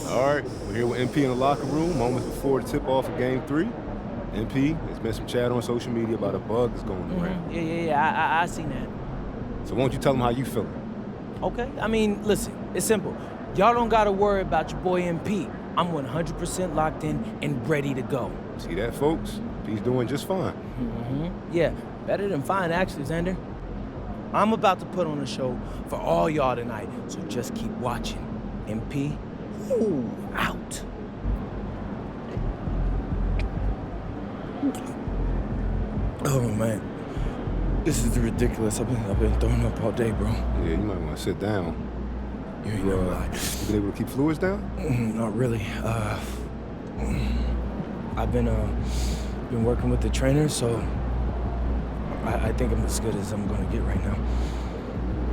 All right, we're here with MP in the locker room, moments before the tip-off of Game 3. MP, there's been some chat on social media about a bug that's going around. Yeah, I seen that. So why don't you tell them how you feeling? Okay, I mean, listen, it's simple. Y'all don't gotta worry about your boy MP. I'm 100% locked in and ready to go. See that, folks? He's doing just fine. Yeah, better than fine, actually, Xander. I'm about to put on a show for all y'all tonight, so just keep watching. MP, out. Oh, man. This is ridiculous. I've been throwing up all day, bro. Yeah, you might want to sit down. You ain't never lied. You been able to keep fluids down? Not really. I've been working with the trainer, so I think I'm as good as I'm gonna get right now.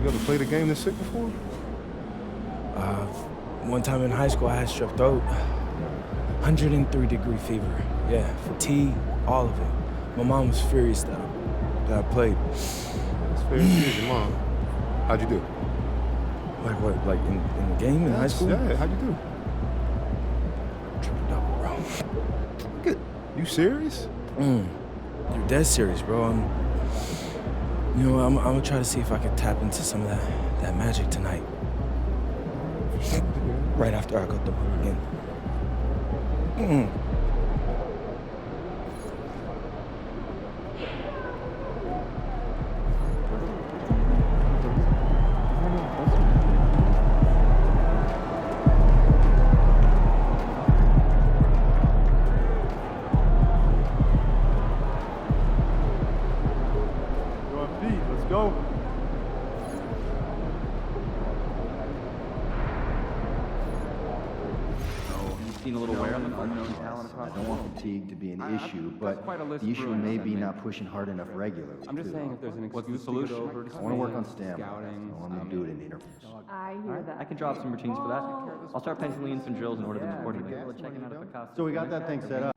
You ever played a game this sick before? One time in high school, I had strep throat. 103-degree fever. Yeah, fatigue, all of it. My mom was furious that I played. It's fair. Here's your mom. How'd you do? Like what? Like in the game in high school? Yeah, how'd you do? Triple-double, bro. Good. You serious? You're dead serious, bro. I'm gonna try to see if I can tap into some of that magic tonight. Right after I go through it again. Let's go. Seen a little wear on the unknown talent across. I don't want fatigue to be an issue, but the issue may be not pushing hard enough regularly. I'm just saying if there's an excuse solution. I want to work on stamina. I'm going to do it in intervals. I hear that. I can draw up some routines for that. I'll start penciling in some drills and order them accordingly. Checking out if the cost. So we got that thing set up.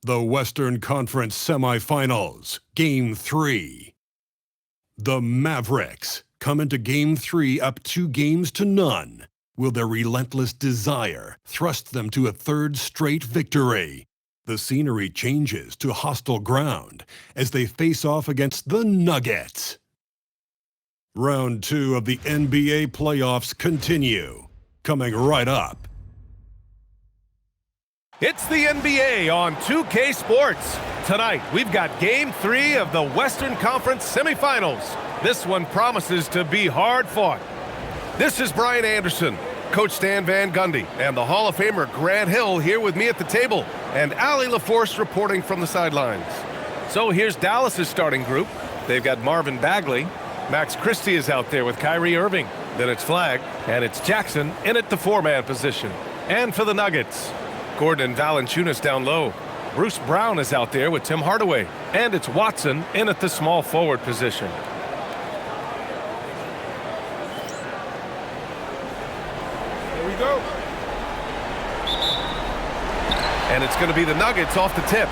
The Western Conference Semifinals, Game 3. The Mavericks come into Game 3 up 2-0. Will their relentless desire thrust them to a third straight victory? The scenery changes to hostile ground as they face off against the Nuggets. Round 2 of the NBA playoffs continue, coming right up. It's the NBA on 2K Sports. Tonight, we've got Game 3 of the Western Conference Semifinals. This one promises to be hard-fought. This is Brian Anderson, Coach Stan Van Gundy, and the Hall of Famer Grant Hill here with me at the table, and Allie LaForce reporting from the sidelines. So here's Dallas's starting group. They've got Marvin Bagley. Max Christie is out there with Kyrie Irving. Then it's Flagg, and it's Jackson in at the 4-man position. And for the Nuggets, Gordon and Valanciunas down low. Bruce Brown is out there with Tim Hardaway. And it's Watson in at the small forward position. Here we go. And it's going to be the Nuggets off the tip.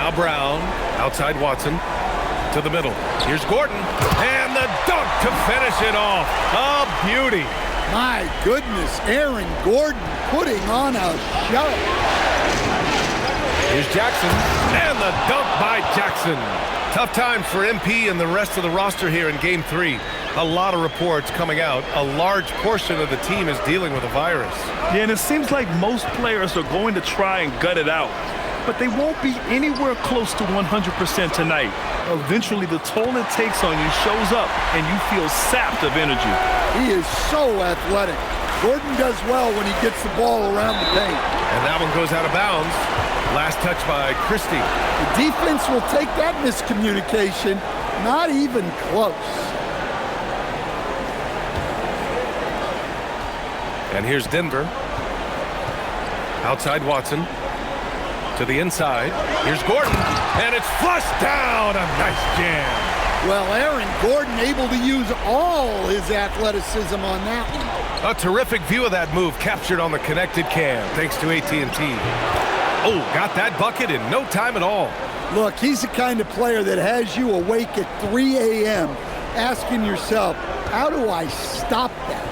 Now Brown, outside Watson, to the middle. Here's Gordon, and the dunk to finish it off. A beauty. My goodness, Aaron Gordon putting on a show. Here's Jackson, and the dunk by Jackson. Tough times for MP and the rest of the roster here in Game 3. A lot of reports coming out. A large portion of the team is dealing with a virus. Yeah, and it seems like most players are going to try and gut it out. But they won't be anywhere close to 100% tonight. Eventually, the toll it takes on you shows up, and you feel sapped of energy. He is so athletic. Gordon does well when he gets the ball around the paint. And that one goes out of bounds. Last touch by Christie. The defense will take that miscommunication. Not even close. And here's Denver. Outside Watson. To the inside. Here's Gordon. And it's flushed down. A nice jam. Well, Aaron Gordon able to use all his athleticism on that one. A terrific view of that move captured on the connected cam, thanks to AT&T. Oh, got that bucket in no time at all. Look, he's the kind of player that has you awake at 3 a.m. asking yourself, how do I stop that?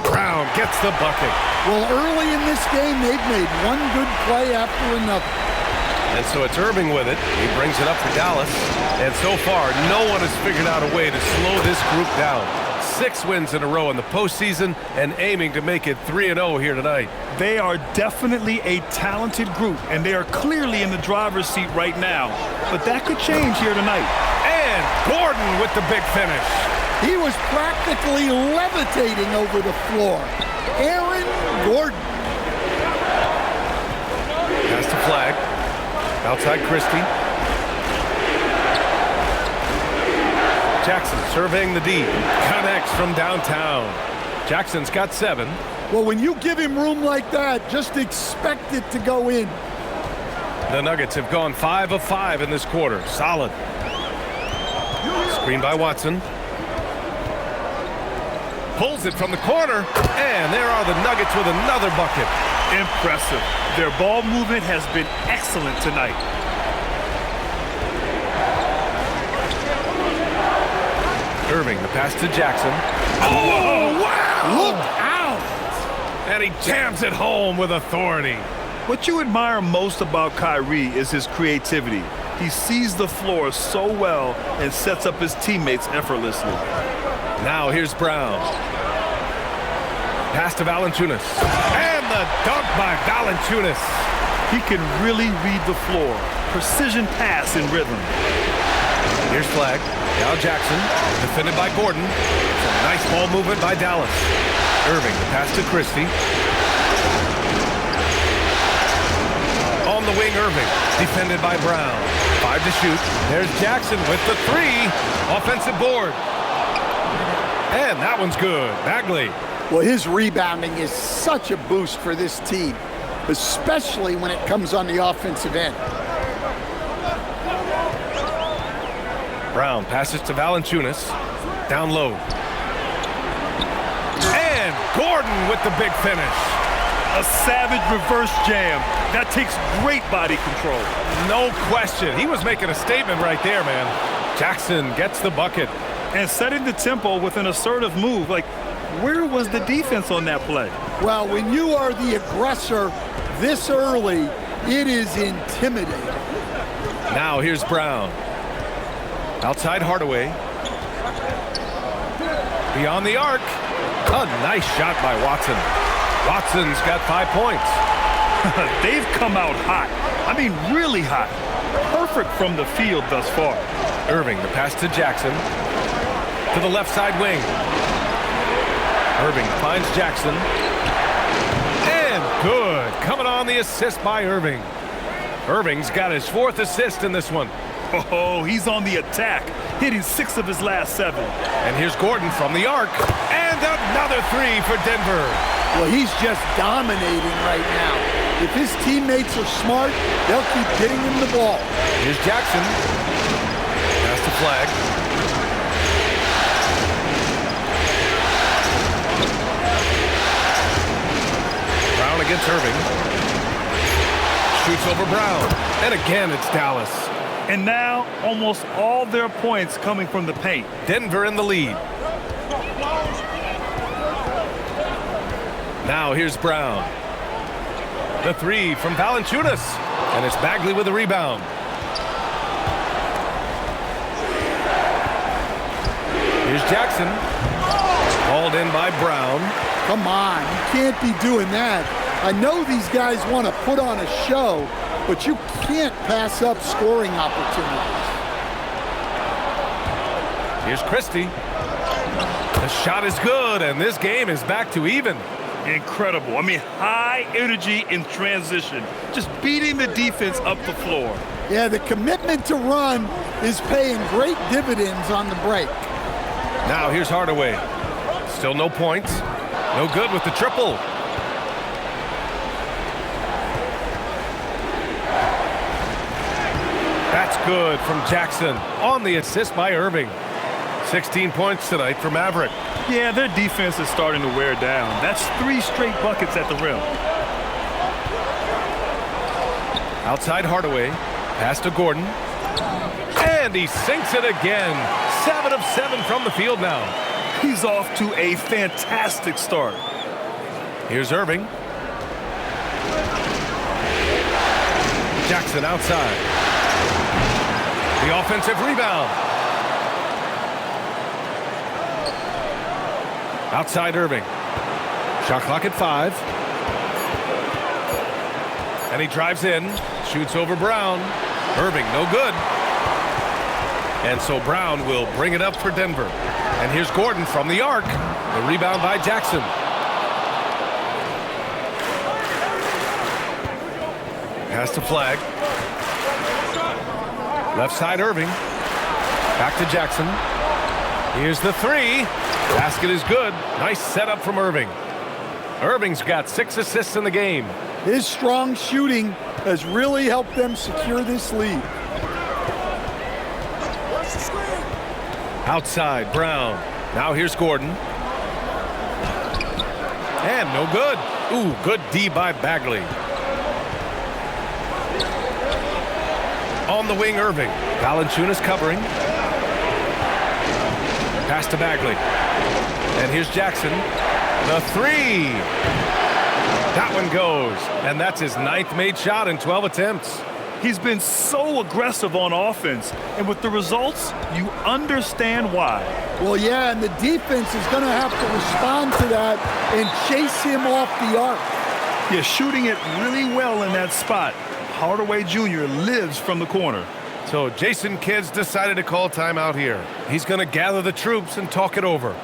Brown gets the bucket. Well, early in this game, they've made one good play after another. And so it's Irving with it. He brings it up for Dallas. And so far, no one has figured out a way to slow this group down. 6 wins in a row in the postseason and aiming to make it 3-0 here tonight. They are definitely a talented group, and they are clearly in the driver's seat right now. But that could change here tonight. And Gordon with the big finish. He was practically levitating over the floor. Aaron Gordon. Pass to Flag. Outside Christie. Jackson surveying the D. Connects from downtown. Jackson's got 7. Well, when you give him room like that, just expect it to go in. The Nuggets have gone 5 of 5 in this quarter. Solid. Screen by Watson. Pulls it from the corner. And there are the Nuggets with another bucket. Impressive. Their ball movement has been excellent tonight. Irving, the pass to Jackson. Oh, wow! Look out! And he jams it home with authority. What you admire most about Kyrie is his creativity. He sees the floor so well and sets up his teammates effortlessly. Now here's Brown. Pass to Valanciunas. And the dunk by Valanciunas. He can really read the floor. Precision pass in rhythm. Here's Flag. Now Jackson, defended by Gordon. Some nice ball movement by Dallas. Irving, the pass to Christie. On the wing, Irving, defended by Brown. 5 to shoot. There's Jackson with the 3. Offensive board. And that one's good. Bagley. Well, his rebounding is such a boost for this team, especially when it comes on the offensive end. Brown passes to Valanciunas. Down low. And Gordon with the big finish. A savage reverse jam. That takes great body control. No question. He was making a statement right there, man. Jackson gets the bucket. And setting the tempo with an assertive move. Like, where was the defense on that play? Well, when you are the aggressor this early, it is intimidating. Now here's Brown. Outside Hardaway. Beyond the arc. A nice shot by Watson. Watson's got 5 points. They've come out hot. I mean, really hot. Perfect from the field thus far. Irving, the pass to Jackson. To the left side wing. Irving finds Jackson. And good. Coming on the assist by Irving. Irving's got his 4th assist in this one. Oh, he's on the attack, hitting 6 of his last 7. And here's Gordon from the arc. And another 3 for Denver. Well, he's just dominating right now. If his teammates are smart, they'll keep getting him the ball. Here's Jackson. Pass to Flag. Brown against Irving. Shoots over Brown. And again, it's Dallas. And now, almost all their points coming from the paint. Denver in the lead. Now here's Brown. The three from Valanciunas. And it's Bagley with the rebound. Here's Jackson. Hauled in by Brown. Come on, you can't be doing that. I know these guys want to put on a show, but you can't pass up scoring opportunities. Here's Christie. The shot is good, and this game is back to even. Incredible. I mean, high energy in transition. Just beating the defense up the floor. Yeah, the commitment to run is paying great dividends on the break. Now here's Hardaway. Still no points. No good with the triple. That's good from Jackson on the assist by Irving. 16 points tonight for Maverick. Yeah, their defense is starting to wear down. That's 3 straight buckets at the rim. Outside Hardaway. Pass to Gordon. And he sinks it again. 7 of 7 from the field now. He's off to a fantastic start. Here's Irving. Jackson outside. The offensive rebound. Outside Irving. Shot clock at 5. And he drives in. Shoots over Brown. Irving, no good. And so Brown will bring it up for Denver. And here's Gordon from the arc. The rebound by Jackson. Pass to Flag. Left side Irving. Back to Jackson. Here's the three. Basket is good. Nice setup from Irving. Irving's got 6 assists in the game. His strong shooting has really helped them secure this lead. Outside, Brown. Now here's Gordon. And no good. Ooh, good D by Bagley. On the wing, Irving. Valanciunas covering. Pass to Bagley. And here's Jackson. The three. That one goes. And that's his 9th made shot in 12 attempts. He's been so aggressive on offense, and with the results, you understand why. Well, yeah, and the defense is going to have to respond to that and chase him off the arc. Yeah, shooting it really well in that spot. Hardaway Jr. lives from the corner. So Jason Kidd's decided to call timeout here. He's going to gather the troops and talk it over.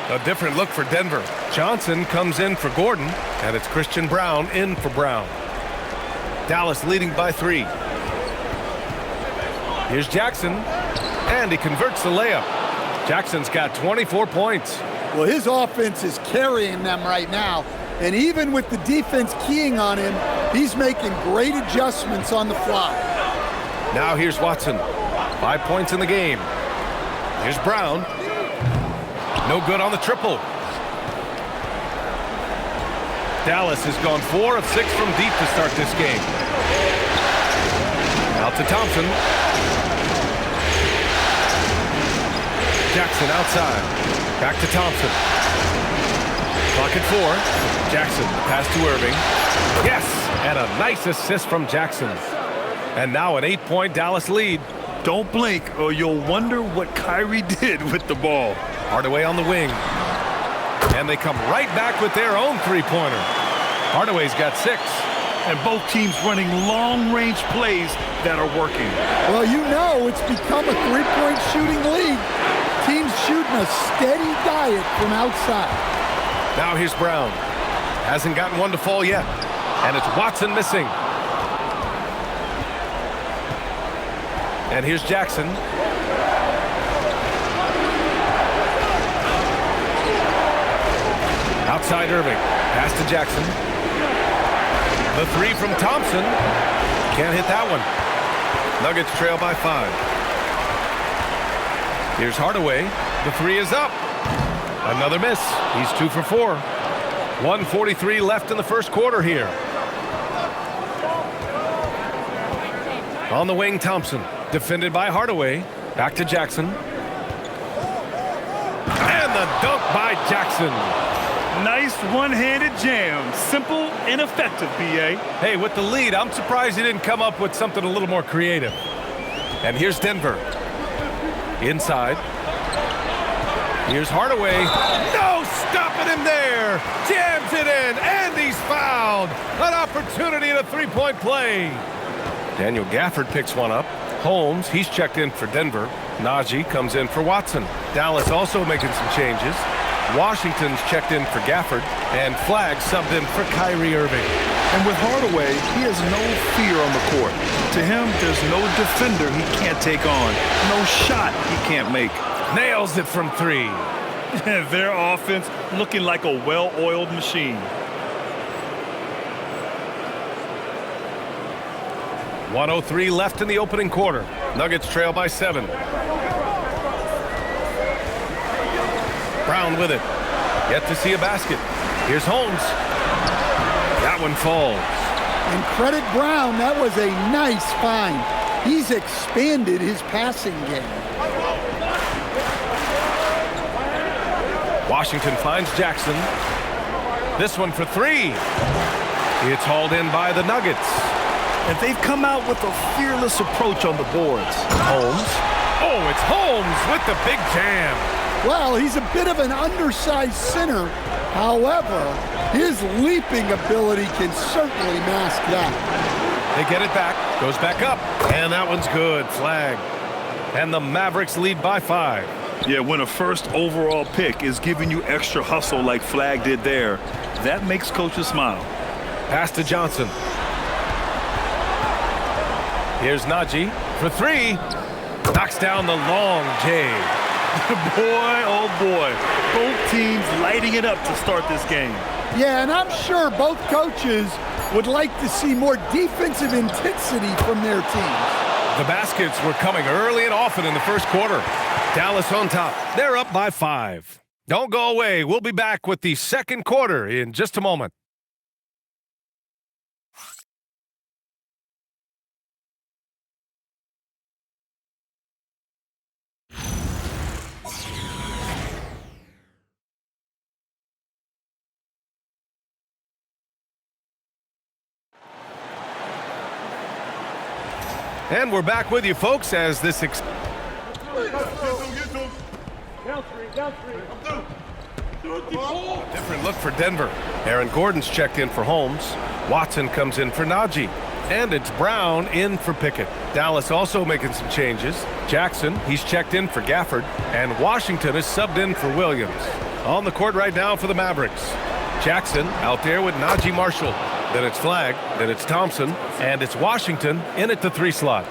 A different look for Denver. Johnson comes in for Gordon, and it's Christian Brown in for Brown. Dallas leading by 3. Here's Jackson, and he converts the layup. Jackson's got 24 points. Well, his offense is carrying them right now, and even with the defense keying on him, he's making great adjustments on the fly. Now here's Watson. 5 points in the game. Here's Brown. No good on the triple. Dallas has gone 4 of 6 from deep to start this game. Out to Thompson. Jackson outside. Back to Thompson. Clock at 4. Jackson, pass to Irving. Yes! And a nice assist from Jackson. And now an 8-point Dallas lead. Don't blink or you'll wonder what Kyrie did with the ball. Hardaway on the wing. And they come right back with their own three-pointer. Hardaway's got 6. And both teams running long-range plays that are working. Well, you know it's become a three-point shooting league. Teams shooting a steady diet from outside. Now here's Brown. Hasn't gotten one to fall yet. And it's Watson missing. And here's Jackson. Outside Irving. Pass to Jackson. The three from Thompson. Can't hit that one. Nuggets trail by 5. Here's Hardaway. The three is up. Another miss. He's 2 for 4. 1:43 left in the first quarter here. On the wing, Thompson. Defended by Hardaway. Back to Jackson. And the dunk by Jackson. Nice one-handed jam. Simple and effective, B.A. Hey, with the lead, I'm surprised he didn't come up with something a little more creative. And here's Denver. Inside. Here's Hardaway. No stopping him there. Jams it in, and he's fouled. An opportunity at a three-point play. Daniel Gafford picks one up. Holmes, he's checked in for Denver. Najee comes in for Watson. Dallas also making some changes. Washington's checked in for Gafford. And Flagg subbed in for Kyrie Irving. And with Hardaway, he has no fear on the court. To him, there's no defender he can't take on. No shot he can't make. Nails it from 3. Their offense looking like a well-oiled machine. 1:03 left in the opening quarter. Nuggets trail by 7. Brown with it. Yet to see a basket. Here's Holmes. That one falls. And credit Brown, that was a nice find. He's expanded his passing game. Washington finds Jackson. This one for 3. It's hauled in by the Nuggets. And they've come out with a fearless approach on the boards. Holmes. Oh, it's Holmes with the big jam. Well, he's a bit of an undersized center. However, his leaping ability can certainly mask that. They get it back. Goes back up. And that one's good. Flag. And the Mavericks lead by 5. Yeah, when a first overall pick is giving you extra hustle like Flagg did there, that makes coaches smile. Pass to Johnson. Here's Najee for 3. Knocks down the long J. Boy, oh boy. Both teams lighting it up to start this game. Yeah, and I'm sure both coaches would like to see more defensive intensity from their teams. The baskets were coming early and often in the first quarter. Dallas on top. They're up by 5. Don't go away. We'll be back with the second quarter in just a moment. And we're back with you, folks, as this different look for Denver. Aaron Gordon's checked in for Holmes. Watson comes in for Najee. And it's Brown in for Pickett. Dallas also making some changes. Jackson, he's checked in for Gafford. And Washington is subbed in for Williams. On the court right now for the Mavericks. Jackson out there with Najee Marshall. Then it's Flagg, then it's Thompson, and it's Washington in at the 3 slot.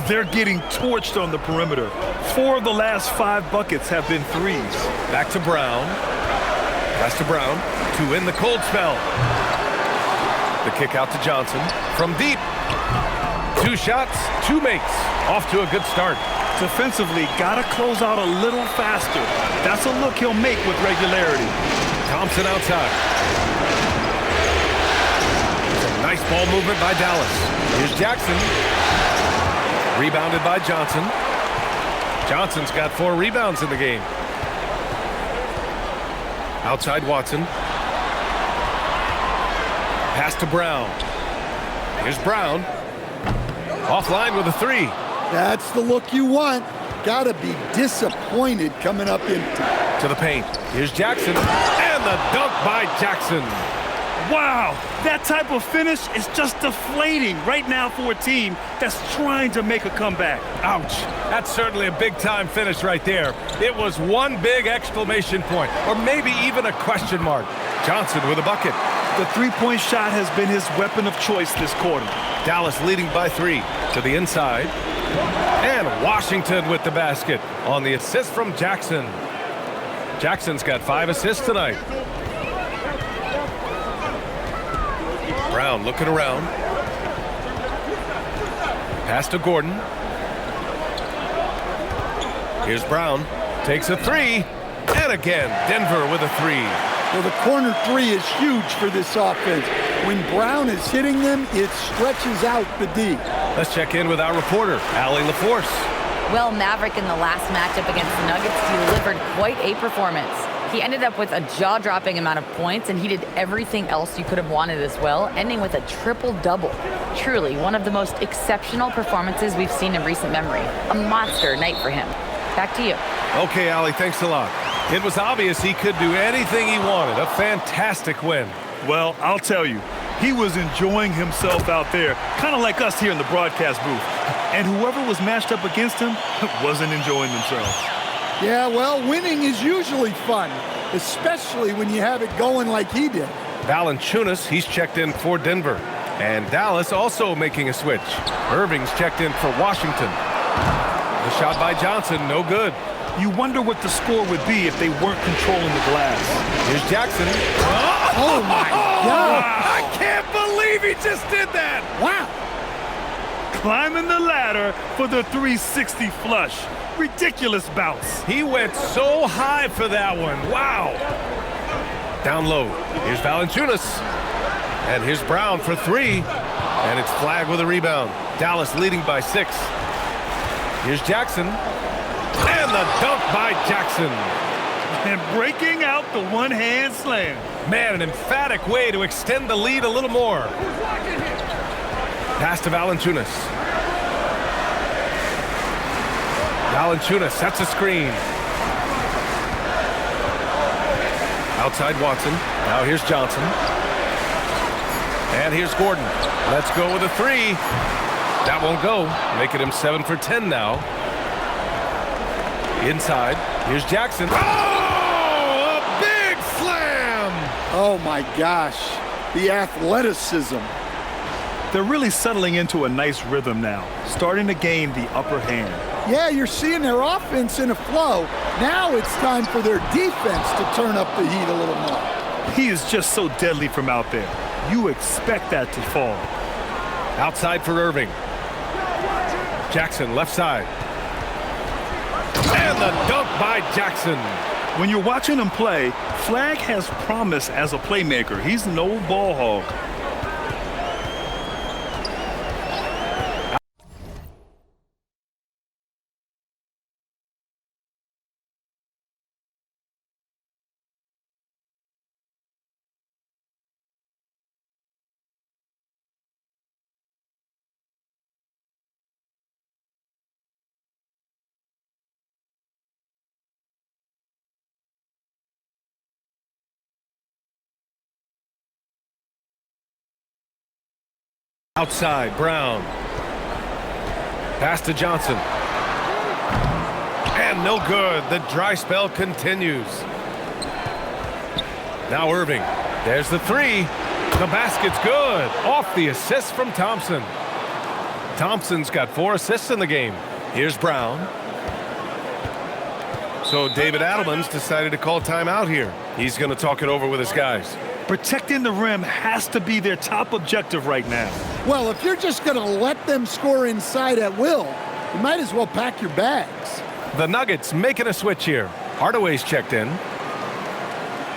They're getting torched on the perimeter. 4 of the last 5 buckets have been threes. Back to Brown. Pass to Brown to end the cold spell. The kick out to Johnson from deep. 2 shots, 2 makes. Off to a good start. Defensively, gotta close out a little faster. That's a look he'll make with regularity. Thompson outside. Nice ball movement by Dallas. Here's Jackson. Rebounded by Johnson. Johnson's got 4 rebounds in the game. Outside Watson. Pass to Brown. Here's Brown. Offline with a 3. That's the look you want. Gotta be disappointed coming up empty. To the paint. Here's Jackson. And the dunk by Jackson. Wow, that type of finish is just deflating right now for a team that's trying to make a comeback. Ouch. That's certainly a big-time finish right there. It was one big exclamation point, or maybe even a question mark. Johnson with a bucket. The three-point shot has been his weapon of choice this quarter. Dallas leading by 3 to the inside. And Washington with the basket on the assist from Jackson. Jackson's got 5 assists tonight. Brown looking around. Pass to Gordon. Here's Brown. Takes a three. And again, Denver with a three. Well, the corner three is huge for this offense. When Brown is hitting them, it stretches out the D. Let's check in with our reporter, Allie LaForce. Well, Maverick in the last matchup against the Nuggets delivered quite a performance. He ended up with a jaw-dropping amount of points, and he did everything else you could have wanted as well, ending with a triple-double. Truly, one of the most exceptional performances we've seen in recent memory. A monster night for him. Back to you. Okay, Allie, thanks a lot. It was obvious he could do anything he wanted. A fantastic win. Well, I'll tell you, he was enjoying himself out there, kind of like us here in the broadcast booth. And whoever was matched up against him wasn't enjoying themselves. Yeah, well, winning is usually fun, especially when you have it going like he did. Valanciunas, he's checked in for Denver. And Dallas also making a switch. Irving's checked in for Washington. The shot by Johnson, no good. You wonder what the score would be if they weren't controlling the glass. Here's Jackson. Oh, my God. I can't believe he just did that. Wow. Climbing the ladder for the 360 flush. Ridiculous bounce. He went so high for that one. Wow. Down low. Here's Valanciunas. And here's Brown for three. And it's flagged with a rebound. Dallas leading by 6. Here's Jackson. And the dunk by Jackson. And breaking out the one-hand slam. Man, an emphatic way to extend the lead a little more. Pass to Valanciunas. Valanciunas sets a screen. Outside Watson. Now here's Johnson. And here's Gordon. Let's go with a three. That won't go. Making him 7 for 10 now. Inside. Here's Jackson. Oh, a big slam! Oh, my gosh. The athleticism. They're really settling into a nice rhythm now, starting to gain the upper hand. Yeah, you're seeing their offense in a flow. Now it's time for their defense to turn up the heat a little more. He is just so deadly from out there. You expect that to fall. Outside for Irving. Jackson, left side. And the dunk by Jackson. When you're watching him play, Flagg has promise as a playmaker. He's no ball hog. Outside, Brown. Pass to Johnson. And no good. The dry spell continues. Now Irving. There's the three. The basket's good. Off the assist from Thompson. Thompson's got 4 assists in the game. Here's Brown. So David Adelman's decided to call timeout here. He's going to talk it over with his guys. Protecting the rim has to be their top objective right now. Well, if you're just going to let them score inside at will, you might as well pack your bags. The Nuggets making a switch here. Hardaway's checked in.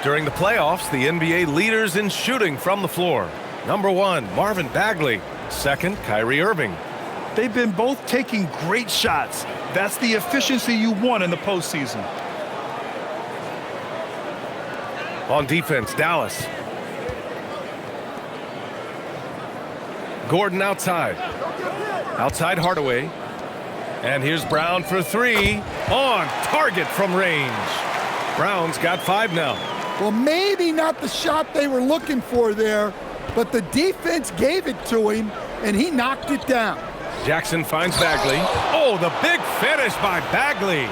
During the playoffs, the NBA leaders in shooting from the floor. Number 1, Marvin Bagley. Second, Kyrie Irving. They've been both taking great shots. That's the efficiency you want in the postseason. On defense, Dallas. Gordon outside. Outside Hardaway. And here's Brown for three. On target from range. Brown's got 5 now. Well, maybe not the shot they were looking for there, but the defense gave it to him, and he knocked it down. Jackson finds Bagley. Oh, the big finish by Bagley.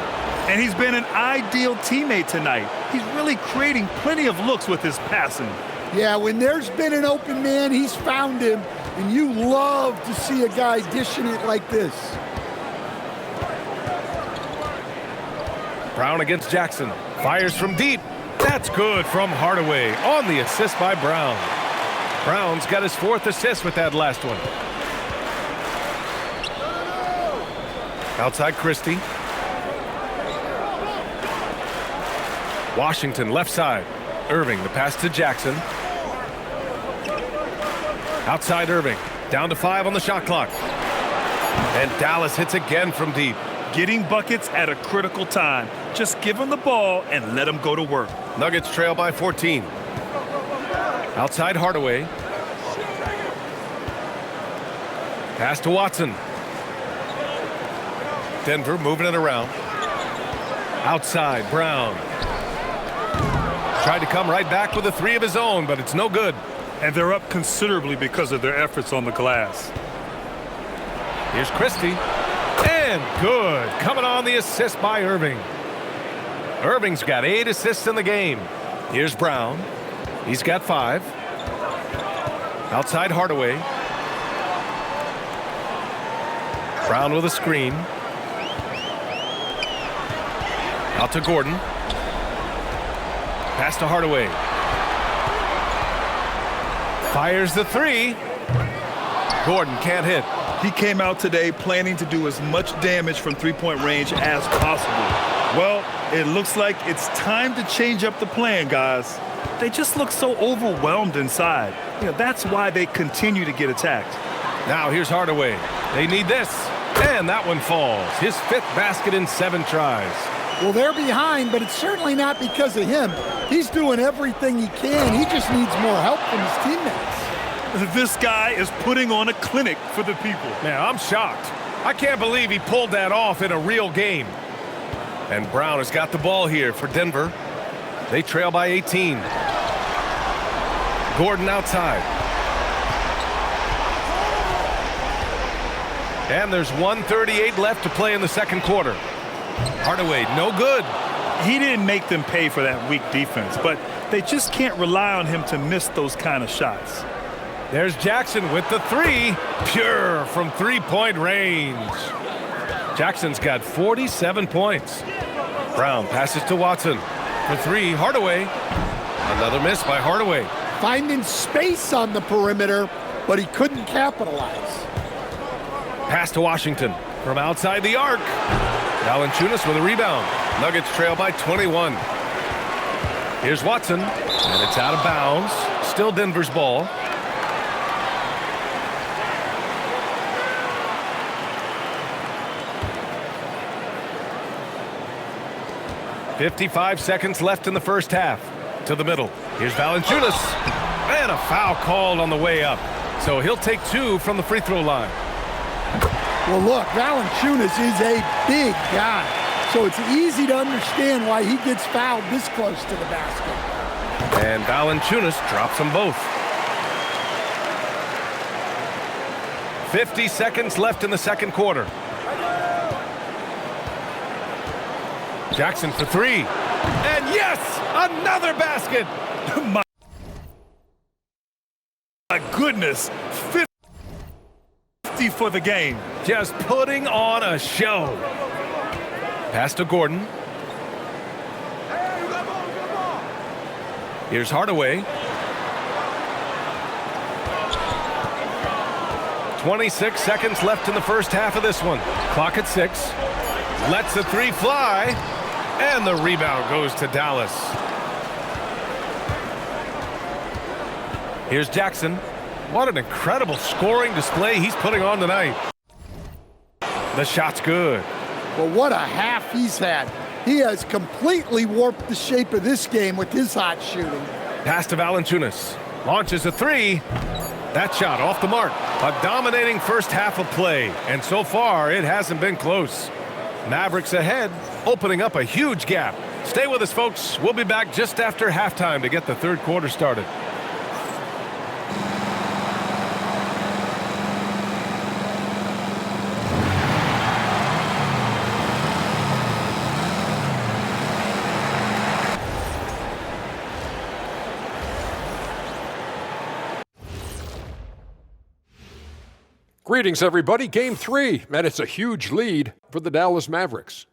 And he's been an ideal teammate tonight. He's really creating plenty of looks with his passing. Yeah, when there's been an open man, he's found him, and you love to see a guy dishing it like this. Brown against Jackson. Fires from deep. That's good from Hardaway on the assist by Brown. Brown's got his 4th assist with that last one. Outside Christie. Washington left side. Irving, the pass to Jackson. Outside Irving. Down to 5 on the shot clock. And Dallas hits again from deep. Getting buckets at a critical time. Just give him the ball and let him go to work. Nuggets trail by 14. Outside Hardaway. Pass to Watson. Denver moving it around. Outside Brown. Tried to come right back with a 3 of his own, but it's no good. And they're up considerably because of their efforts on the glass. Here's Christie. And good. Coming on the assist by Irving. Irving's got 8 assists in the game. Here's Brown. He's got 5. Outside Hardaway. Brown with a screen. Out to Gordon. Pass to Hardaway. Fires the 3. Gordon can't hit. He came out today planning to do as much damage from three-point range as possible. Well, it looks like it's time to change up the plan, guys. They just look so overwhelmed inside. That's why they continue to get attacked. Now here's Hardaway. They need this. And that one falls. His 5th basket in 7 tries. Well, they're behind, but it's certainly not because of him. He's doing everything he can. He just needs more help from his teammates. This guy is putting on a clinic for the people. Man, I'm shocked. I can't believe he pulled that off in a real game. And Brown has got the ball here for Denver. They trail by 18. Gordon outside. And there's 1:38 left to play in the second quarter. Hardaway, no good. He didn't make them pay for that weak defense, but they just can't rely on him to miss those kind of shots. There's Jackson with the 3. Pure from 3-point range. Jackson's got 47 points. Brown passes to Watson. For 3, Hardaway. Another miss by Hardaway. Finding space on the perimeter, but he couldn't capitalize. Pass to Washington from outside the arc. Valanciunas with a rebound. Nuggets trail by 21. Here's Watson, and it's out of bounds. Still Denver's ball. .55 seconds left in the first half. To the middle. Here's Valanciunas. And a foul called on the way up. So he'll take 2 from the free throw line. Well, look, Valanciunas is a big guy, so it's easy to understand why he gets fouled this close to the basket. And Valanciunas drops them both. 50 seconds left in the second quarter. Jackson for 3. And yes, another basket. My goodness, 50 for the game. Just putting on a show. Pass to Gordon. Here's Hardaway. 26 seconds left in the first half of this one. Clock at 6. Lets the 3 fly. And the rebound goes to Dallas. Here's Jackson. What an incredible scoring display he's putting on tonight. The shot's good. Well, what a half he's had. He has completely warped the shape of this game with his hot shooting. Pass to Valanciunas. Launches a 3. That shot off the mark. A dominating first half of play. And so far, it hasn't been close. Mavericks ahead, opening up a huge gap. Stay with us, folks. We'll be back just after halftime to get the third quarter started. Greetings, everybody. Game 3, and it's a huge lead for the Dallas Mavericks.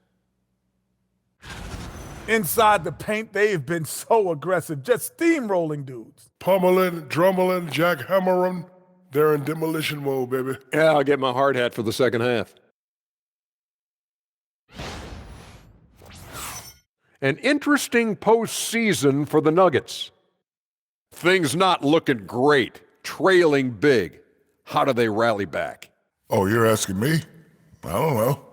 Inside the paint, they've been so aggressive, just steamrolling dudes. Pummeling, drummeling, jackhammering. They're in demolition mode, baby. Yeah, I'll get my hard hat for the second half. An interesting postseason for the Nuggets. Things not looking great, trailing big. How do they rally back? Oh, you're asking me? I don't know.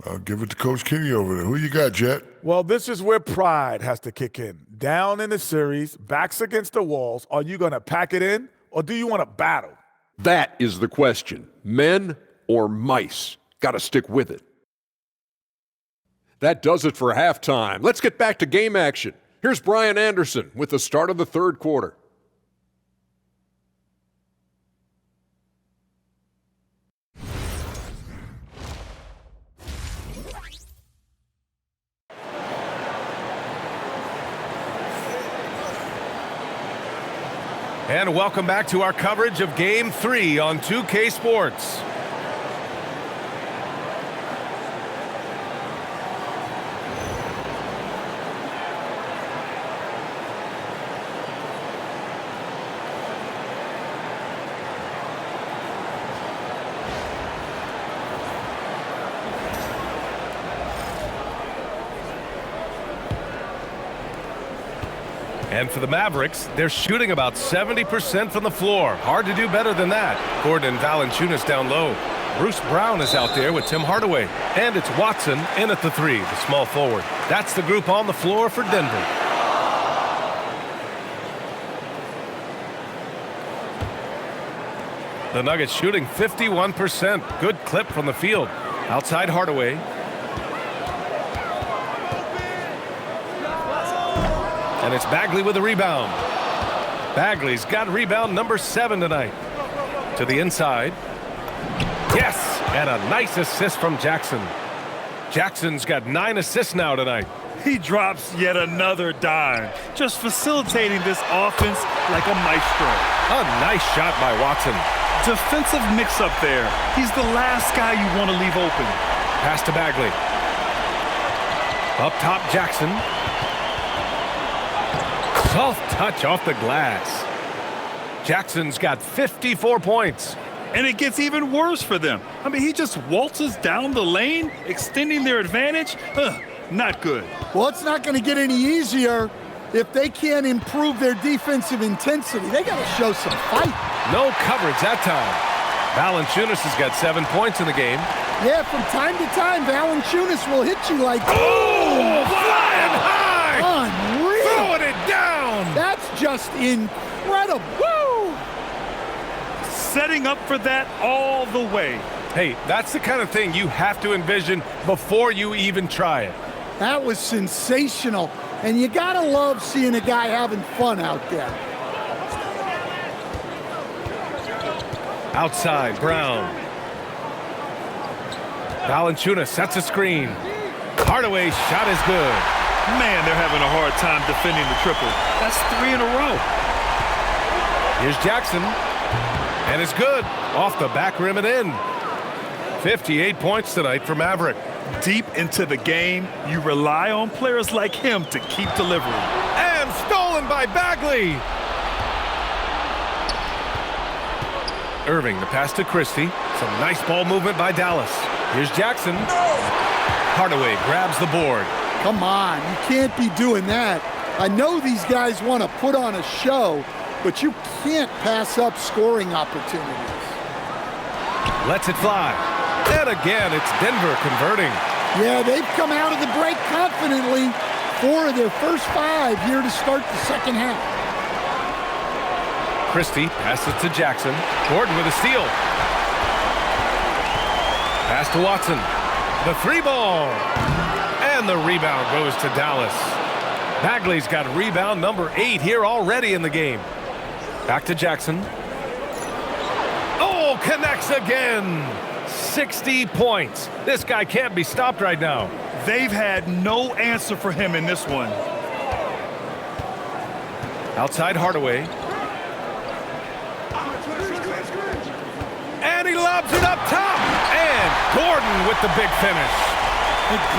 I'll give it to Coach Kenny over there. Who you got, Jet? Well, this is where pride has to kick in. Down in the series, backs against the walls, are you going to pack it in or do you want to battle? That is the question. Men or mice? Got to stick with it. That does it for halftime. Let's get back to game action. Here's Brian Anderson with the start of the third quarter. And welcome back to our coverage of Game 3 on 2K Sports. And for the Mavericks, they're shooting about 70% from the floor. Hard to do better than that. Gordon and Valanciunas down low. Bruce Brown is out there with Tim Hardaway. And it's Watson in at the 3, the small forward. That's the group on the floor for Denver. The Nuggets shooting 51%. Good clip from the field. Outside Hardaway. And it's Bagley with a rebound. Bagley's got rebound number 7 tonight. To the inside. Yes! And a nice assist from Jackson. Jackson's got 9 assists now tonight. He drops yet another dime, just facilitating this offense like a maestro. A nice shot by Watson. Defensive mix-up there. He's the last guy you want to leave open. Pass to Bagley. Up top, Jackson. Soft touch off the glass. Jackson's got 54 points. And it gets even worse for them. I mean, he just waltzes down the lane, extending their advantage. Not good. Well, it's not going to get any easier if they can't improve their defensive intensity. They got to show some fight. No coverage that time. Valanciunas has got 7 points in the game. Yeah, from time to time, Valanciunas will hit you like... Oh, flying high! Unreal! Throwing it down! That's just incredible. Woo! Setting up for that all the way. Hey, that's the kind of thing you have to envision before you even try it. That was sensational. And you gotta love seeing a guy having fun out there. Outside, Brown. Valanciunas sets a screen. Hardaway's shot is good. Man, they're having a hard time defending the triple. That's 3 in a row. Here's Jackson. And it's good. Off the back rim and in. 58 points tonight for Maverick. Deep into the game, you rely on players like him to keep delivering. And stolen by Bagley. Irving, the pass to Christie. Some nice ball movement by Dallas. Here's Jackson. Hardaway grabs the board. Come on, you can't be doing that. I know these guys want to put on a show, but you can't pass up scoring opportunities. Lets it fly. And again, it's Denver converting. Yeah, they've come out of the break confidently. 4 of their first 5 here to start the second half. Christie passes to Jackson. Gordon with a steal. Pass to Watson. The 3 ball. And the rebound goes to Dallas. Bagley's got rebound number 8 here already in the game. Back to Jackson. Oh, connects again. 60 points. This guy can't be stopped right now. They've had no answer for him in this one. Outside Hardaway. And he lobs it up top. And Gordon with the big finish.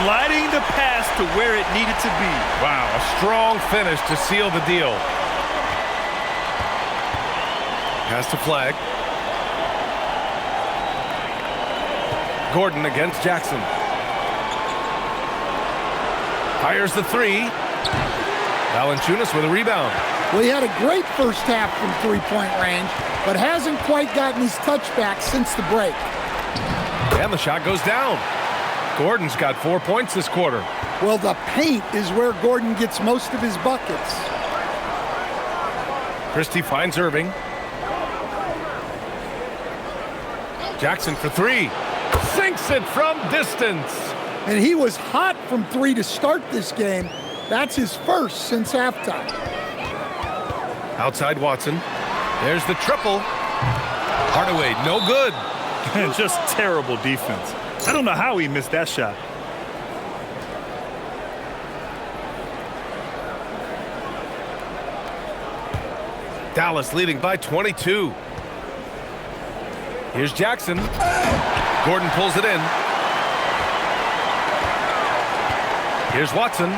gliding the pass to where it needed to be. Wow, a strong finish to seal the deal. Pass to Flag. Gordon against Jackson. Fires the three. Valanciunas with a rebound. Well, he had a great first half from three-point range, but hasn't quite gotten his touchback since the break. And the shot goes down. Gordon's got 4 points this quarter. Well, the paint is where Gordon gets most of his buckets. Christie finds Irving. Jackson for three. Sinks it from distance. And he was hot from three to start this game. That's his first since halftime. Outside Watson. There's the triple. Hardaway, no good. Just terrible defense. I don't know how he missed that shot. Dallas leading by 22. Here's Jackson. Gordon pulls it in. Here's Watson.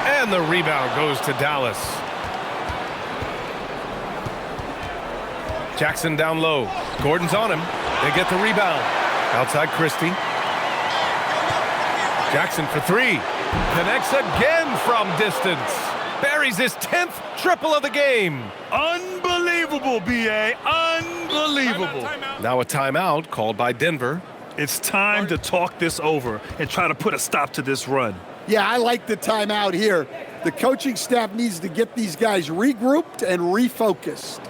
And the rebound goes to Dallas. Jackson down low. Gordon's on him. They get the rebound. Outside Christie. Jackson for three. Connects again from distance. Buries his 10th triple of the game. Unbelievable, B.A. Unbelievable. Now a timeout called by Denver. It's time to talk this over and try to put a stop to this run. Yeah, I like the timeout here. The coaching staff needs to get these guys regrouped and refocused.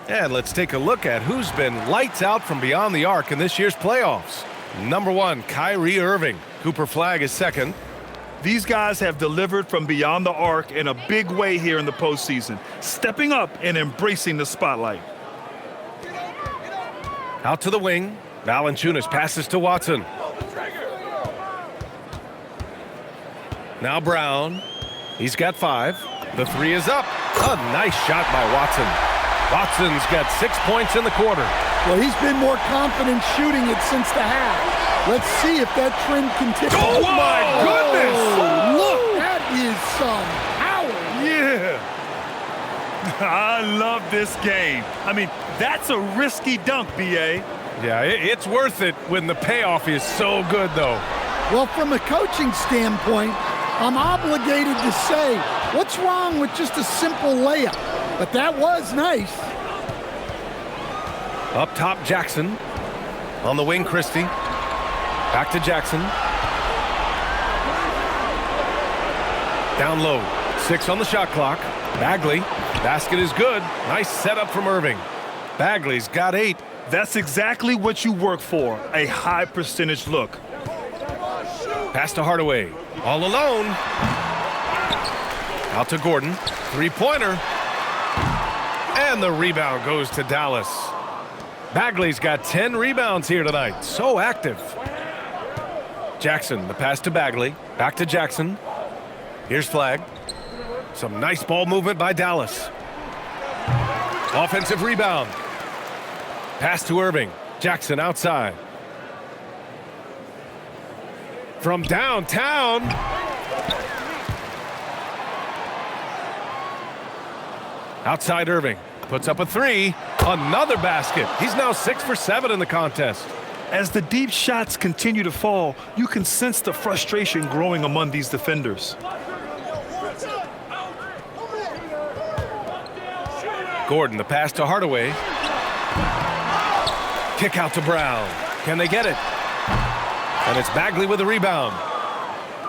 And let's take a look at who's been lights out from beyond the arc in this year's playoffs. Number one, Kyrie Irving. Cooper Flag is second. These guys have delivered from beyond the arc in a big way here in the postseason, stepping up and embracing the spotlight. Out to the wing. Valanciunas passes to Watson. Now Brown. He's got 5. The three is up. A nice shot by Watson. Watson's got 6 points in the quarter. Well, he's been more confident shooting it since the half. Let's see if that trend continues. Oh, my goodness! Look, that is some power. Yeah. I love this game. I mean, that's a risky dunk, B.A. Yeah, it's worth it when the payoff is so good, though. Well, from a coaching standpoint, I'm obligated to say, what's wrong with just a simple layup? But that was nice. Up top, Jackson. On the wing, Christie. Back to Jackson. Down low. 6 on the shot clock. Bagley. Basket is good. Nice setup from Irving. Bagley's got 8. That's exactly what you work for, a high percentage look. Pass to Hardaway. All alone. Out to Gordon. Three-pointer. And the rebound goes to Dallas. Bagley's got 10 rebounds here tonight. So active. Jackson, the pass to Bagley. Back to Jackson. Here's Flag. Some nice ball movement by Dallas. Offensive rebound. Pass to Irving. Jackson outside. From downtown. Outside Irving. Puts up a 3. Another basket. He's now 6 for 7 in the contest. As the deep shots continue to fall, you can sense the frustration growing among these defenders. Gordon, the pass to Hardaway. Kick out to Brown. Can they get it? And it's Bagley with a rebound.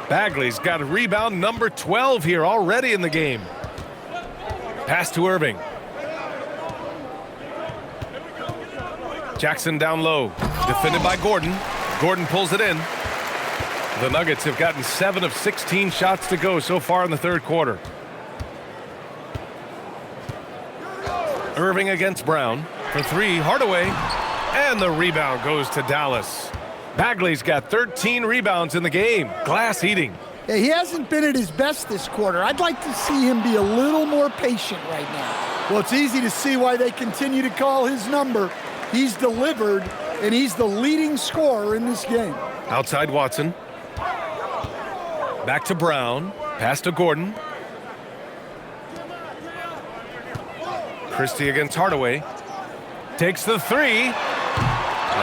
Bagley's got a rebound number 12 here already in the game. Pass to Irving. Jackson down low. Defended by Gordon. Gordon pulls it in. The Nuggets have gotten 7 of 16 shots to go so far in the third quarter. Irving against Brown. For 3, Hardaway. And the rebound goes to Dallas. Bagley's got 13 rebounds in the game. Glass eating. Yeah, he hasn't been at his best this quarter. I'd like to see him be a little more patient right now. Well, it's easy to see why they continue to call his number. He's delivered, and he's the leading scorer in this game. Outside Watson. Back to Brown. Pass to Gordon. Christie against Hardaway. Takes the 3.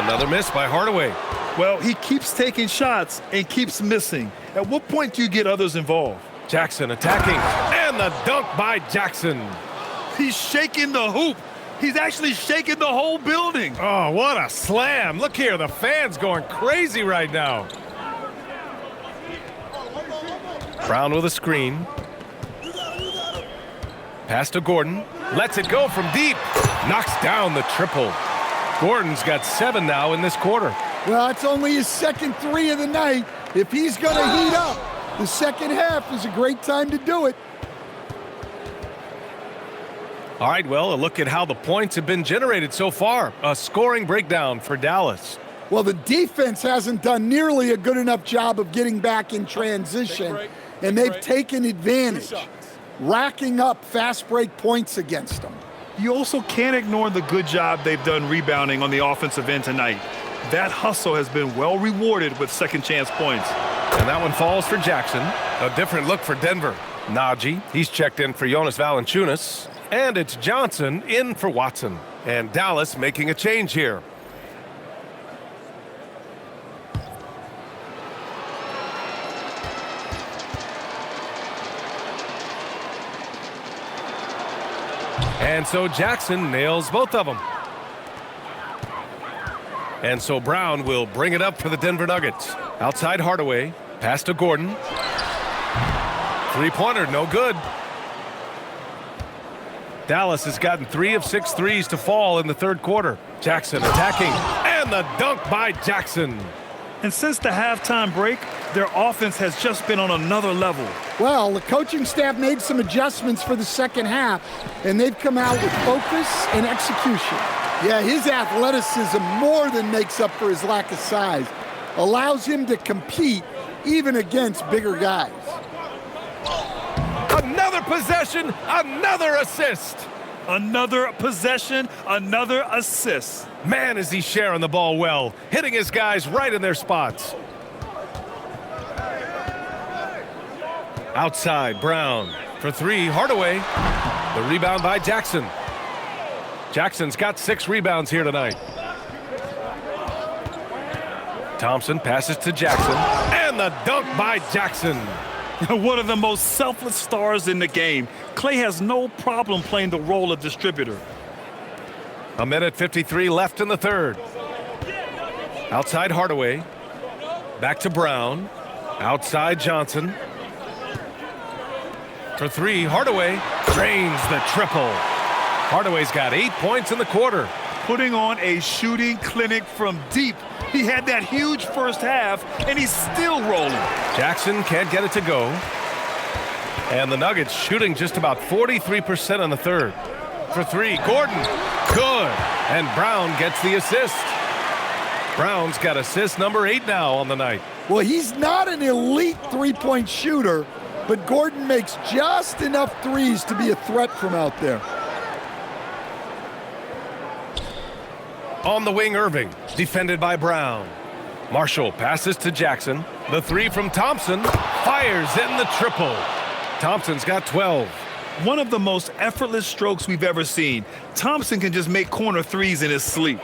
Another miss by Hardaway. Well, he keeps taking shots and keeps missing. At what point do you get others involved? Jackson attacking. And the dunk by Jackson. He's shaking the hoop. He's actually shaking the whole building. Oh, what a slam. Look here, the fans going crazy right now. Brown with a screen. Pass to Gordon. Lets it go from deep. Knocks down the triple. Gordon's got 7 now in this quarter. Well, it's only his second 3 of the night. If he's going to heat up, the second half is a great time to do it. All right, well, a look at how the points have been generated so far. A scoring breakdown for Dallas. Well, the defense hasn't done nearly a good enough job of getting back in transition, and they've taken advantage, racking up fast break points against them. You also can't ignore the good job they've done rebounding on the offensive end tonight. That hustle has been well rewarded with second chance points. And that one falls for Jackson. A different look for Denver. Najee, he's checked in for Jonas Valanciunas. And it's Johnson in for Watson. And Dallas making a change here. And so Jackson nails both of them. And so Brown will bring it up for the Denver Nuggets. Outside Hardaway. Pass to Gordon. Three-pointer, no good. Dallas has gotten 3 of 6 threes to fall in the third quarter. Jackson attacking. And the dunk by Jackson. And since the halftime break, their offense has just been on another level. Well, the coaching staff made some adjustments for the second half, and they've come out with focus and execution. Yeah, his athleticism more than makes up for his lack of size. Allows him to compete even against bigger guys. Another possession, another assist. Another possession, another assist. Man, is he sharing the ball well, hitting his guys right in their spots. Outside, Brown. For 3, Hardaway. The rebound by Jackson. Jackson's got 6 rebounds here tonight. Thompson passes to Jackson. And the dunk by Jackson. One of the most selfless stars in the game. Klay has no problem playing the role of distributor. A minute 53 left in the third. Outside Hardaway. Back to Brown. Outside Johnson. For 3, Hardaway drains the triple. Hardaway's got 8 points in the quarter. Putting on a shooting clinic from deep. He had that huge first half, and he's still rolling. Jackson can't get it to go. And the Nuggets shooting just about 43% on the third. For 3, Gordon. Good. And Brown gets the assist. Brown's got assist number 8 now on the night. Well, he's not an elite three-point shooter, but Gordon makes just enough threes to be a threat from out there. On the wing, Irving, defended by Brown. Marshall passes to Jackson. The 3 from Thompson fires in the triple. Thompson's got 12. One of the most effortless strokes we've ever seen. Thompson can just make corner threes in his sleep.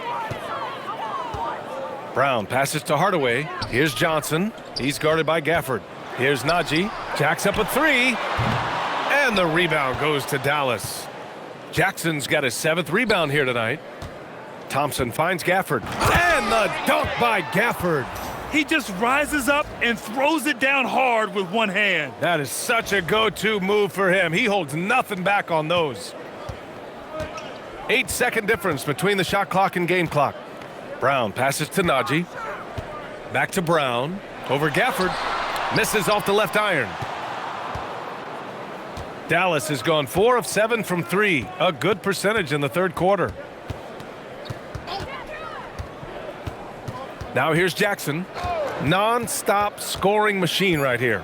Brown passes to Hardaway. Here's Johnson. He's guarded by Gafford. Here's Najee. Jacks up a three. And the rebound goes to Dallas. Jackson's got his 7th rebound here tonight. Thompson finds Gafford. And the dunk by Gafford. He just rises up and throws it down hard with one hand. That is such a go-to move for him. He holds nothing back on those. 8-second difference between the shot clock and game clock. Brown passes to Najee. Back to Brown. Over Gafford. Misses off the left iron. Dallas has gone 4 of 7 from 3. A good percentage in the third quarter. Now here's Jackson. Non-stop scoring machine right here.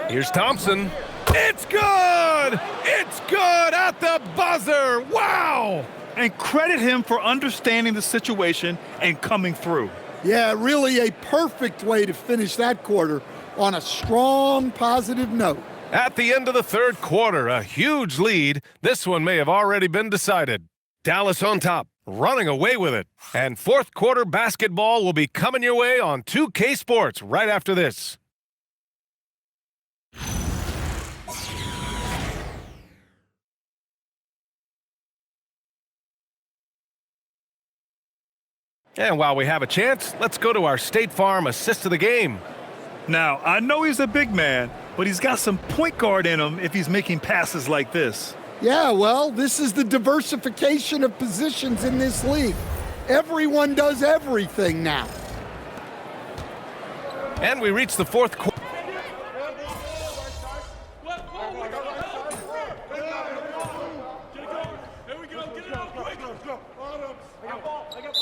Here's Thompson. It's good! It's good at the buzzer! Wow! And credit him for understanding the situation and coming through. Yeah, really a perfect way to finish that quarter on a strong, positive note. At the end of the third quarter, a huge lead. This one may have already been decided. Dallas on top, running away with it. And fourth quarter basketball will be coming your way on 2K Sports right after this. And while we have a chance, let's go to our State Farm assist of the game. Now, I know he's a big man, but he's got some point guard in him if he's making passes like this. Yeah, well, this is the diversification of positions in this league. Everyone does everything now. And we reach the fourth quarter.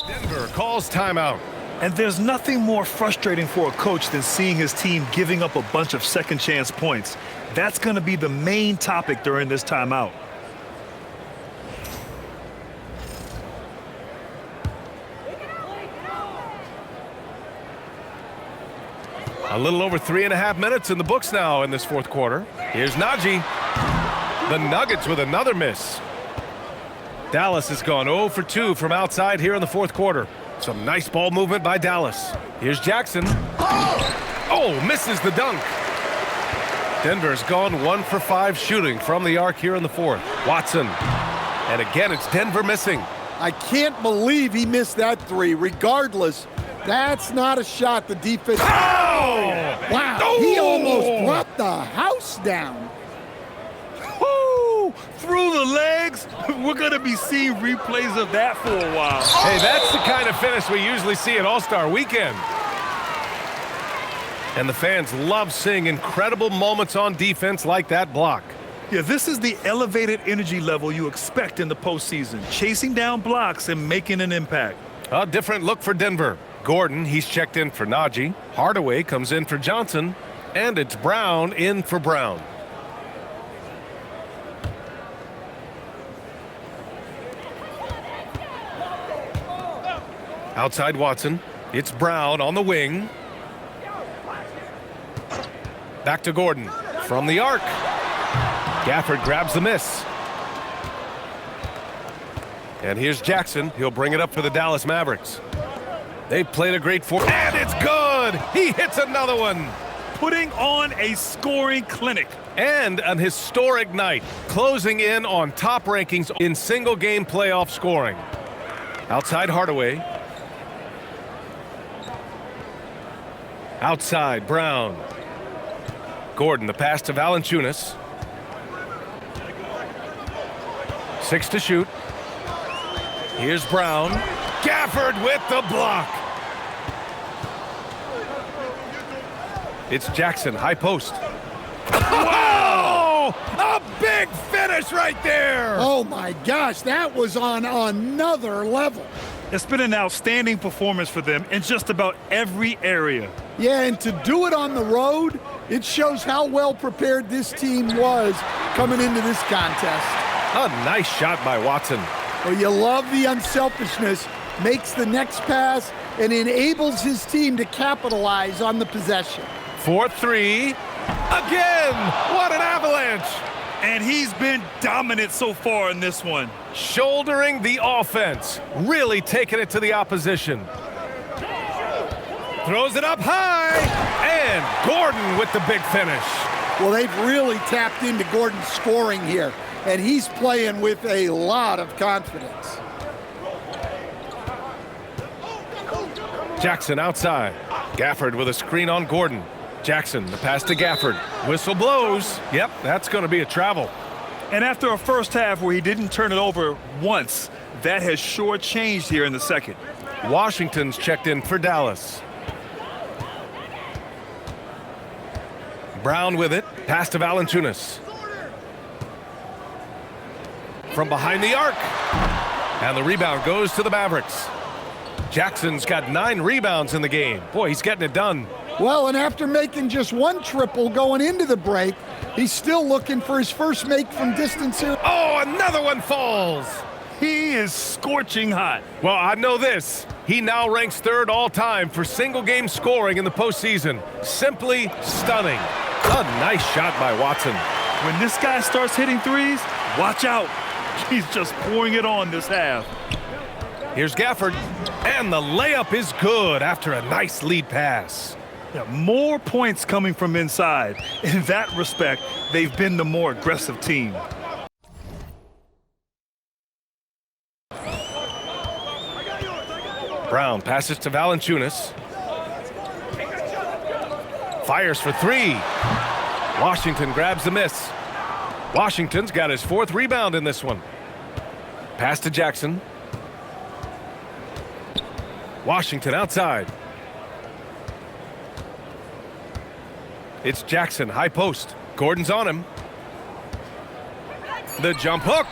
Denver calls timeout. And there's nothing more frustrating for a coach than seeing his team giving up a bunch of second chance points. That's going to be the main topic during this timeout. A little over 3.5 minutes in the books now in this fourth quarter. Here's Najee. The Nuggets with another miss. Dallas has gone 0 for 2 from outside here in the fourth quarter. Some nice ball movement by Dallas. Here's Jackson. Oh, misses the dunk. Denver's gone 1 for 5 shooting from the arc here in the fourth. Watson. And again, it's Denver missing. I can't believe he missed that three. Regardless, that's not a shot the defense. Oh! Wow, Oh! he almost brought the house down. Woo! Through the legs. We're going to be seeing replays of that for a while. Hey, that's the kind of finish we usually see at All-Star Weekend. And the fans love seeing incredible moments on defense like that block. Yeah, this is the elevated energy level you expect in the postseason, chasing down blocks and making an impact. A different look for Denver. Gordon, he's checked in for Najee. Hardaway comes in for Johnson. And it's Brown in for Brown. Outside Watson. It's Brown on the wing. Back to Gordon. From the arc. Gafford grabs the miss. And here's Jackson. He'll bring it up for the Dallas Mavericks. They've played a great fourth. And it's good! He hits another one. Putting on a scoring clinic. And an historic night. Closing in on top rankings in single-game playoff scoring. Outside Hardaway. Outside Brown. Gordon, the pass to Valanciunas. 6 to shoot. Here's Brown. Gafford with the block. It's Jackson, high post. Wow! A big finish right there! Oh my gosh, that was on another level. It's been an outstanding performance for them in just about every area. Yeah, and to do it on the road, it shows how well prepared this team was coming into this contest. A nice shot by Watson. Well, you love the unselfishness, makes the next pass, and enables his team to capitalize on the possession. 4-3. Again! What an avalanche! And he's been dominant so far in this one. Shouldering the offense, really taking it to the opposition. Throws it up high, and Gordon with the big finish. Well, they've really tapped into Gordon's scoring here, and he's playing with a lot of confidence. Jackson outside. Gafford with a screen on Gordon. Jackson, the pass to Gafford. Whistle blows. Yep, that's going to be a travel. And after a first half where he didn't turn it over once, that has sure changed here in the second. Washington's checked in for Dallas. Brown with it. Pass to Valanciunas. From behind the arc. And the rebound goes to the Mavericks. Jackson's got 9 rebounds in the game. Boy, he's getting it done. Well, and after making just 1 triple going into the break, he's still looking for his first make from distance here. Oh, another one falls. He is scorching hot. Well, I know this. He now ranks 3rd all-time for single-game scoring in the postseason. Simply stunning. A nice shot by Watson. When this guy starts hitting threes, watch out. He's just pouring it on this half. Here's Gafford, and the layup is good after a nice lead pass. Yeah, more points coming from inside. In that respect, they've been the more aggressive team. Brown passes to Valanciunas. Fires for 3. Washington grabs the miss. Washington's got his 4th rebound in this one. Pass to Jackson. Washington outside. It's Jackson, high post. Gordon's on him. The jump hook.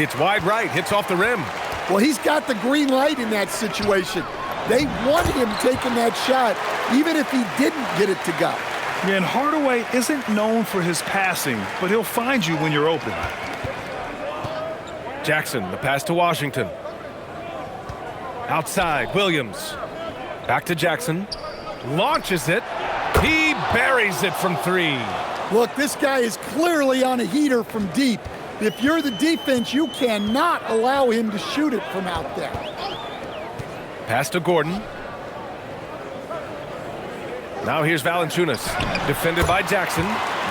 It's wide right, hits off the rim. Well, he's got the green light in that situation. They want him taking that shot, even if he didn't get it to go. Yeah, and Hardaway isn't known for his passing, but he'll find you when you're open. Jackson, the pass to Washington. Outside, Williams. Back to Jackson. Launches it. He buries it from 3. Look, this guy is clearly on a heater from deep. If you're the defense, you cannot allow him to shoot it from out there. Pass to Gordon. Now here's Valanciunas. Defended by Jackson.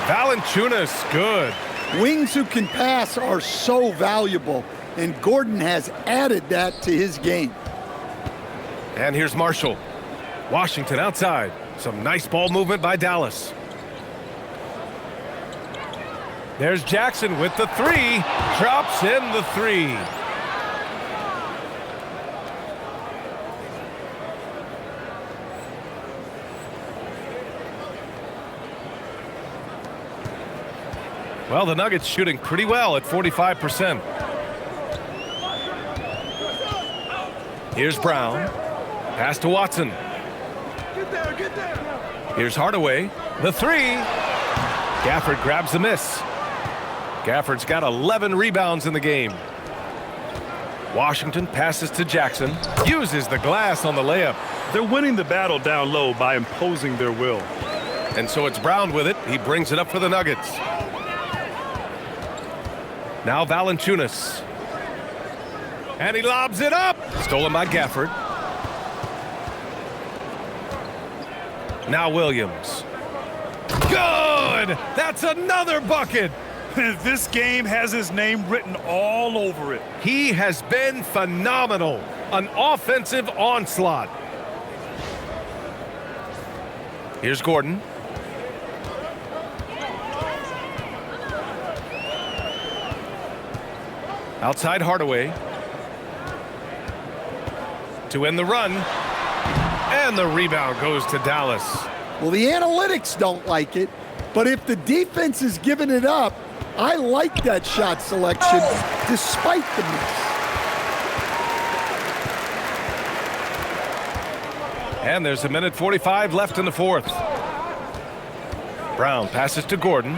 Valanciunas, good. Wings who can pass are so valuable, and Gordon has added that to his game. And here's Marshall. Washington outside. Some nice ball movement by Dallas. There's Jackson with the 3. Drops in the 3. Well, the Nuggets shooting pretty well at 45%. Here's Brown. Pass to Watson. Here's Hardaway. The 3. Gafford grabs the miss. Gafford's got 11 rebounds in the game. Washington passes to Jackson. Uses the glass on the layup. They're winning the battle down low by imposing their will. And so it's Brown with it. He brings it up for the Nuggets. Now Valanciunas. And he lobs it up. Stolen by Gafford. Now Williams. Good! That's another bucket! This game has his name written all over it. He has been phenomenal. An offensive onslaught. Here's Gordon. Outside Hardaway. To end the run. And the rebound goes to Dallas. Well, the analytics don't like it, but if the defense is giving it up, I like that shot selection despite the miss. And there's 1:45 left in the 4th. Brown passes to Gordon.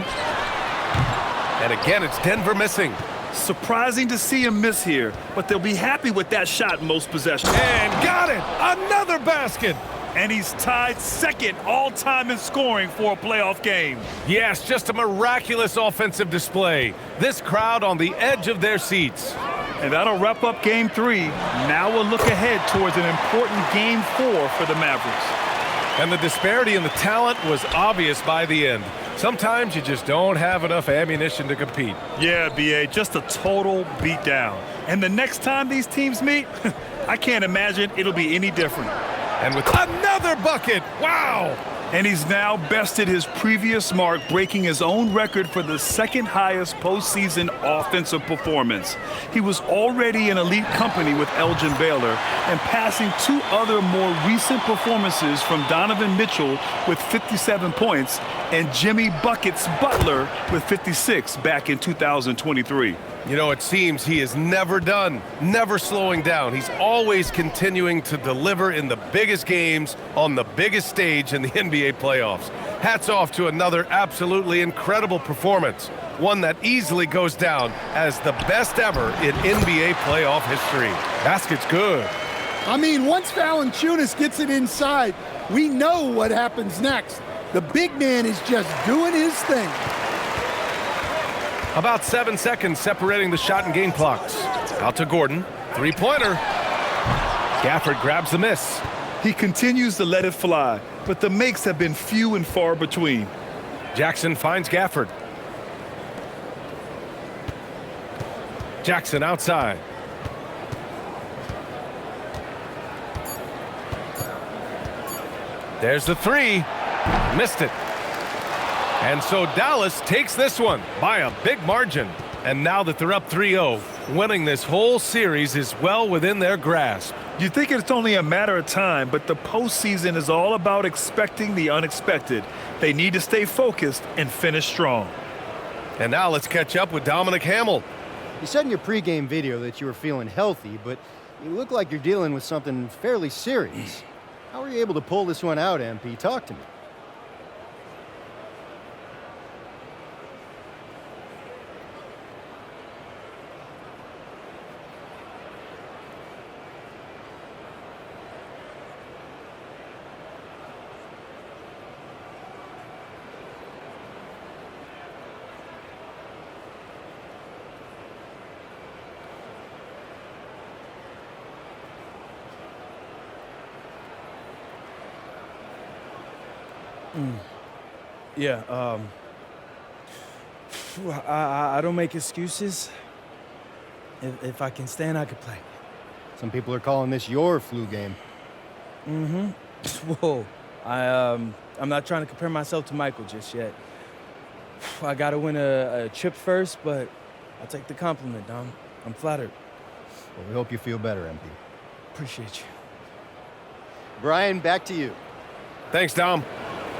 And again, it's Denver missing. Surprising to see him miss here, but they'll be happy with that shot most possessions. And got it! Another basket! And he's tied second all-time in scoring for a playoff game. Yes, just a miraculous offensive display. This crowd on the edge of their seats. And that'll wrap up Game 3. Now we'll look ahead towards an important Game 4 for the Mavericks. And the disparity in the talent was obvious by the end. Sometimes you just don't have enough ammunition to compete. Yeah, B.A., just a total beatdown. And the next time these teams meet, I can't imagine it'll be any different. And with another bucket, wow! And he's now bested his previous mark, breaking his own record for the second highest postseason offensive performance. He was already in elite company with Elgin Baylor and passing two other more recent performances from Donovan Mitchell with 57 points and Jimmy Buckets Butler with 56 back in 2023. You know, it seems he is never done, never slowing down. He's always continuing to deliver in the biggest games on the biggest stage in the NBA playoffs. Hats off to another absolutely incredible performance, one that easily goes down as the best ever in NBA playoff history. Basket's good. I mean, once Valanciunas gets it inside, we know what happens next. The big man is just doing his thing. About 7 seconds separating the shot and game clocks. Out to Gordon. Three-pointer. Gafford grabs the miss. He continues to let it fly, but the makes have been few and far between. Jackson finds Gafford. Jackson outside. There's the three. Missed it. And so Dallas takes this one by a big margin. And now that they're up 3-0, winning this whole series is well within their grasp. You think it's only a matter of time, but the postseason is all about expecting the unexpected. They need to stay focused and finish strong. And now let's catch up with Dominic Hamill. You said in your pregame video that you were feeling healthy, but you look like you're dealing with something fairly serious. How were you able to pull this one out, MP? Talk to me. Yeah, I don't make excuses. If I can stand, I could play. Some people are calling this your flu game. Whoa. I'm not trying to compare myself to Michael just yet. I got to win a chip first, but I'll take the compliment, Dom. I'm flattered. Well, we hope you feel better, MP. Appreciate you. Brian, back to you. Thanks, Dom.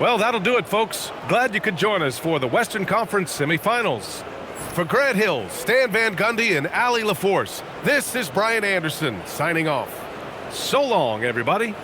Well, that'll do it, folks. Glad you could join us for the Western Conference semifinals. For Grant Hill, Stan Van Gundy, and Allie LaForce, this is Brian Anderson signing off. So long, everybody.